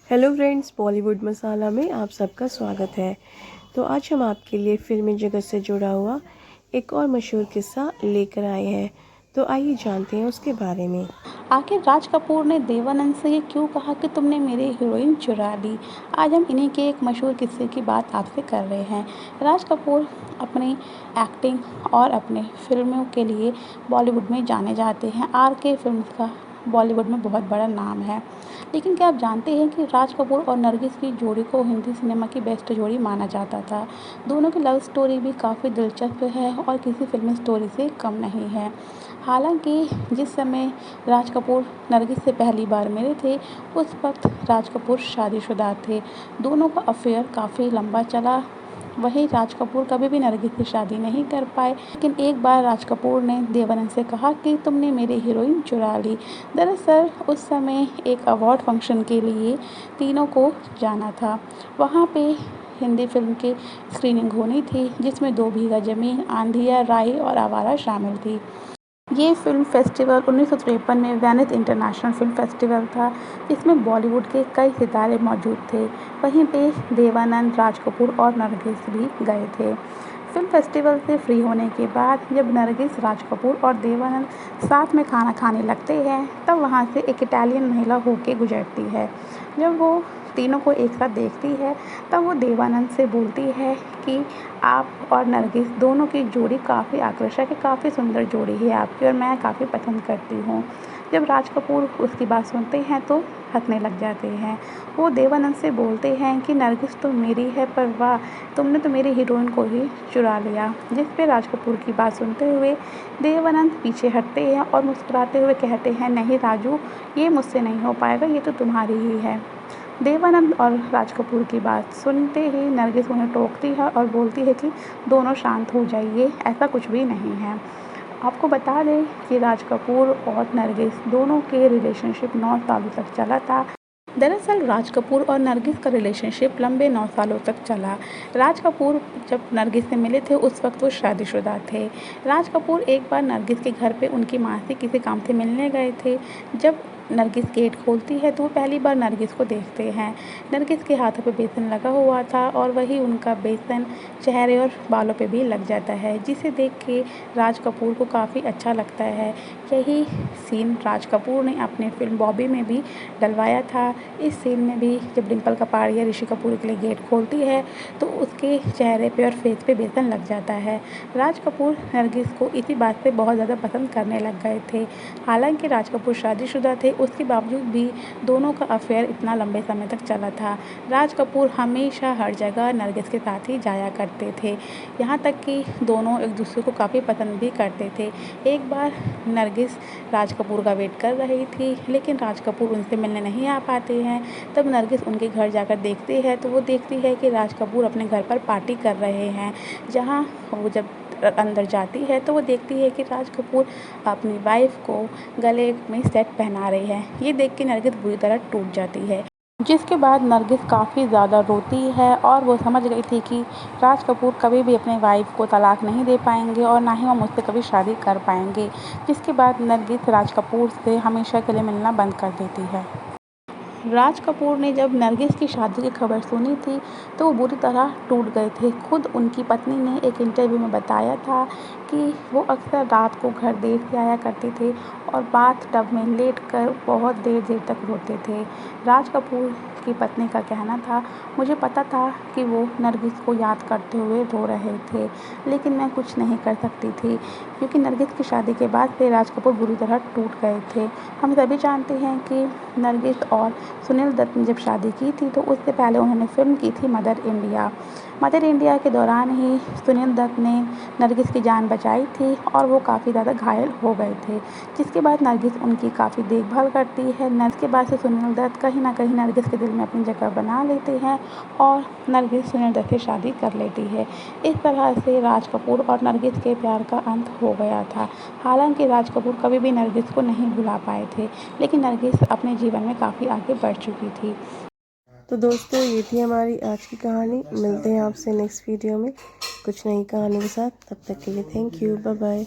Hello friends, Bollywood मसाला में आप सबका स्वागत है। तो आज हम आपके लिए फिल्मी जगत से जुड़ा हुआ एक और मशहूर किस्सा लेकर आए हैं। तो आइए जानते हैं उसके बारे में। आखिर राज कपूर ने देवानंद से ये क्यों कहा कि तुमने मेरी हीरोइन चुरा ली। आज हम इन्हीं के एक मशहूर किस्से की बात आपसे कर रहे हैं। राज कपूर अपनी एक्टिंग और अपने फिल्मों के लिए बॉलीवुड में जाने जाते हैं। RK फिल्म्स का बॉलीवुड में बहुत बड़ा नाम है। लेकिन क्या आप जानते हैं कि राज कपूर और नरगिस की जोड़ी को हिंदी सिनेमा की बेस्ट जोड़ी माना जाता था। दोनों की लव स्टोरी भी काफ़ी दिलचस्प है और किसी फिल्मी स्टोरी से कम नहीं है। हालांकि जिस समय राज कपूर नरगिस से पहली बार मिले थे, उस वक्त राज कपूर शादीशुदा थे। दोनों का अफेयर काफ़ी लंबा चला। वहीं राज कपूर कभी भी नरगिस से शादी नहीं कर पाए, लेकिन एक बार राज कपूर ने देवानंद से कहा कि तुमने मेरी हीरोइन चुरा ली। दरअसल उस समय एक अवार्ड फंक्शन के लिए तीनों को जाना था। वहाँ पे हिंदी फिल्म की स्क्रीनिंग होनी थी, जिसमें 2 बीघा ज़मीन, आंधियाँ, राही और आवारा शामिल थी। ये फ़िल्म फेस्टिवल 1953 में वेनिस इंटरनेशनल फ़िल्म फेस्टिवल था, जिसमें बॉलीवुड के कई सितारे मौजूद थे। वहीं पे देवानंद, राज कपूर और नरगिस भी गए थे। फ़िल्म फेस्टिवल से फ्री होने के बाद जब नरगिस, राज कपूर और देवानंद साथ में खाना खाने लगते हैं, तब वहाँ से एक इटालियन महिला होके गुजरती है। जब वो तीनों को एक साथ देखती है, तब वो देवानंद से बोलती है कि आप और नरगिस दोनों की जोड़ी काफ़ी आकर्षक है, काफ़ी सुंदर जोड़ी है आपकी और मैं काफ़ी पसंद करती हूँ। जब राज कपूर उसकी बात सुनते हैं तो हँसने लग जाते हैं। वो देवानंद से बोलते हैं कि नरगिस तो मेरी है, पर वाह, तुमने तो मेरी हीरोइन को ही चुरा लिया। जिस पे राज कपूर की बात सुनते हुए देवानंद पीछे हटते हैं और मुस्कुराते हुए कहते हैं, नहीं राजू, ये मुझसे नहीं हो पाएगा, ये तो तुम्हारी ही है। देवानंद और राज कपूर की बात सुनते ही नरगिस उन्हें टोकती है और बोलती है कि दोनों शांत हो जाइए, ऐसा कुछ भी नहीं है। आपको बता दें कि राज कपूर और नरगिस दोनों के रिलेशनशिप 9 सालों तक चला था। दरअसल राज कपूर और नरगिस का रिलेशनशिप लंबे 9 सालों तक चला। राज कपूर जब नरगिस से मिले थे, उस वक्त वो शादीशुदा थे। राज कपूर एक बार नरगिस के घर पे उनकी माँ से किसी काम से मिलने गए थे। जब नरगिस गेट खोलती है तो वो पहली बार नरगिस को देखते हैं। नरगिस के हाथों पे बेसन लगा हुआ था और वही उनका बेसन चेहरे और बालों पे भी लग जाता है, जिसे देख के राज कपूर को काफ़ी अच्छा लगता है। यही सीन राज कपूर ने अपने फिल्म बॉबी में भी डलवाया था। इस सीन में भी जब डिम्पल कपाड़िया ऋषि कपूर के लिए गेट खोलती है तो उसके चेहरे पे और फेस पे बेसन लग जाता है। राज कपूर नरगिस को इसी बात से बहुत ज़्यादा पसंद करने लग गए थे। हालांकि राज कपूर शादीशुदा थे, उसके बावजूद भी दोनों का अफेयर इतना लंबे समय तक चला था। राज कपूर हमेशा हर जगह नरगिस के साथ ही जाया करते थे, यहाँ तक कि दोनों एक दूसरे को काफ़ी पसंद भी करते थे। एक बार नरगिस राज कपूर का वेट कर रही थी, लेकिन राज कपूर उनसे मिलने नहीं आ पाते हैं। तब नरगिस उनके घर जाकर देखती है तो वो देखती है कि राज कपूर अपने घर पर पार्टी कर रहे हैं। जहाँ वो जब अंदर जाती है तो वो देखती है कि राज कपूर अपनी वाइफ को गले में सेट पहना रहे हैं। ये देख के नरगिस बुरी तरह टूट जाती है, जिसके बाद नरगिस काफ़ी ज़्यादा रोती है और वो समझ गई थी कि राज कपूर कभी भी अपने वाइफ को तलाक नहीं दे पाएंगे और ना ही वो मुझसे कभी शादी कर पाएंगे। जिसके बाद नरगिस राज कपूर से हमेशा के लिए मिलना बंद कर देती है। राज कपूर ने जब नरगिस की शादी की खबर सुनी थी तो वो बुरी तरह टूट गए थे। खुद उनकी पत्नी ने एक इंटरव्यू में बताया था कि वो अक्सर रात को घर देर से आया करते थे और बाथ टब में लेटकर बहुत देर देर तक रोते थे। राज कपूर की पत्नी का कहना था, मुझे पता था कि वो नरगिस को याद करते हुए रो रहे थे, लेकिन मैं कुछ नहीं कर सकती थी, क्योंकि नरगिस की शादी के बाद से राज कपूर बुरी तरह टूट गए थे। हम सभी जानते हैं कि नरगिस और सुनील दत्त ने जब शादी की थी तो उससे पहले उन्होंने फ़िल्म की थी मदर इंडिया। मदर इंडिया के दौरान ही सुनील दत्त ने नरगिस की जान बचाई थी और वो काफ़ी ज़्यादा घायल हो गए थे, जिसके बाद नरगिस उनकी काफ़ी देखभाल करती है। नरगिस के बाद से सुनील दत्त कहीं ना कहीं नरगिस के दिल में अपनी जगह बना लेते हैं और नरगिस सुनील दत्त से शादी कर लेती है। इस तरह से राज कपूर और नरगिस के प्यार का अंत हो गया था। हालांकि राज कपूर कभी भी नरगिस को नहीं भुला पाए थे, लेकिन नरगिस अपने जीवन में काफ़ी आगे बढ़ चुकी थी। तो दोस्तों, ये थी हमारी आज की कहानी। मिलते हैं आपसे नेक्स्ट वीडियो में कुछ नई कहानी के साथ। तब तक के लिए थैंक यू, बाय बाय।